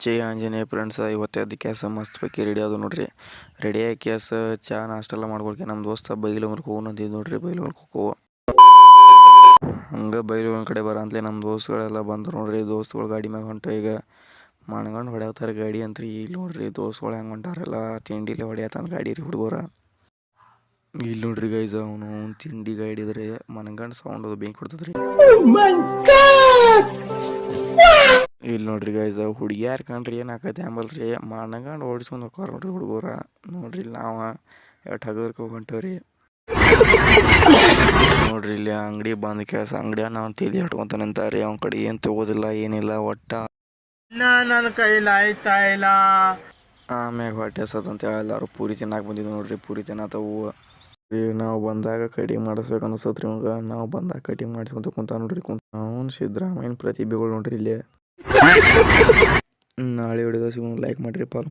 ಜೈ Anjaneya friends. ಇವತ್ತು ಎದ್ದು ಕ್ಯಾಸ ಮಸ್ತ್ ಪೈಕಿ ರೆಡಿ ಅದು ನೋಡ್ರಿ. ರೆಡಿ ಆಗಿ ಕ್ಯಾಸ ಚಾ ನಾಷ್ಟ ಎಲ್ಲ ಮಾಡ್ಕೊಳ್ಕೆ ನಮ್ಮ ದೋಸ್ತ ಬೈಲೊಂಗ್ರಿಗೆ ಹೋಗೋಣಂತಿದ್ದು ನೋಡ್ರಿ. ಬೈಲೊಂಗ್ರಿಗೆ ಹೋಗೋ ಹಂಗೆ ಬೈಲೊಂಗ್ ಕಡೆ ಬರಂತಲೇ ನಮ್ಮ ದೋಸ್ತುಗಳೆಲ್ಲ ಬಂದ್ರು ನೋಡ್ರಿ. ದೋಸ್ತುಗಳು ಗಾಡಿ ಮ್ಯಾಗ ಹೊಂಟು ಈಗ ಮಣ್ಗಂಡು ಹೊಡ್ಯಾತಾರೆ ಗಾಡಿ ಅಂತ್ರಿ. ಇಲ್ಲಿ ನೋಡ್ರಿ ದೋಸ್ತುಗಳು ಹೆಂಗೆ ಹೊಂಟಾರೆಲ್ಲ ತಿಂಡಿಲೆ ಹೊಡ್ಯಾತಾನ ಗಾಡಿ ರೀ ಹುಡುಗರ. ಇಲ್ಲಿ ನೋಡ್ರಿ ಗೈಸ್ ಅವನು ತಿಂಡಿ ಗಾಡಿ ಇದ್ರೆ ಮನಗಂಡು ಸೌಂಡ್ ಅದು ಬೆಂಕಿ ಕೊಡ್ತದ್ರಿ. ಇಲ್ಲಿ ನೋಡ್ರಿ ಗೈಸ್ ಹುಡುಗಿಯಾರು ಕಂಡ್ರಿ ಏನು ಆಕೈತೆ ಅಂಬಲ್ರಿ ಮನಗಂಡು ಓಡಿಸ್ಕೊಂಡು ಹೋಗ್ತಾರ ನೋಡ್ರಿ ಹುಡುಗರ. ನೋಡ್ರಿ ಇಲ್ಲಿ ನಾವು ಎಷ್ಟು ಹಗರ್ಕ ಹೊಂಟೇವ್ರಿ. ನೋಡ್ರಿ ಇಲ್ಲಿ ಅಂಗಡಿ ಬಂದ್ ಕೆಲಸ ಅಂಗಡಿಯ ನಾವು ತಿಳಿ ಹಟ್ಕೊಂತ ನಿಂತಾರಿ. ಅವನ ಕಡೆ ಏನು ತಗೋದಿಲ್ಲ ಏನಿಲ್ಲ ಒಟ್ಟ ನನ್ನ ಕೈಲಿ ಆಯ್ತಾ ಇಲ್ಲ. ಆಮ್ಯಾಗ ಹೊಟ್ಟೆ ಸತ್ತಂತ ಎಲ್ಲರೂ ಪೂರಿ ತಿನ್ನಾಕ ಬಂದಿದ್ದು ನೋಡ್ರಿ. ಪೂರಿ ತಿನ್ನತವು ನಾವು ಬಂದಾಗ ಕಟಿಂಗ್ ಮಾಡಿಸ್ಬೇಕು ಅನಿಸ್ತತ್ರಿ ಇವಾಗ. ನಾವು ಬಂದಾಗ ಕಟಿಂಗ್ ಮಾಡಿಸ್ಕೊಂತ ಕುಂತ ನೋಡ್ರಿ. ಅವ್ನು ಸಿದ್ದರಾಮಯ್ಯನ ಪ್ರತಿಭೆಗಳು ನೋಡ್ರಿ ಇಲ್ಲಿ. ನಾಳೆ ವಿಡಿಯೋದ ಸಿಗೋಣ. ಲೈಕ್ ಮಾಡಿರಿ, ಫಾಲೋ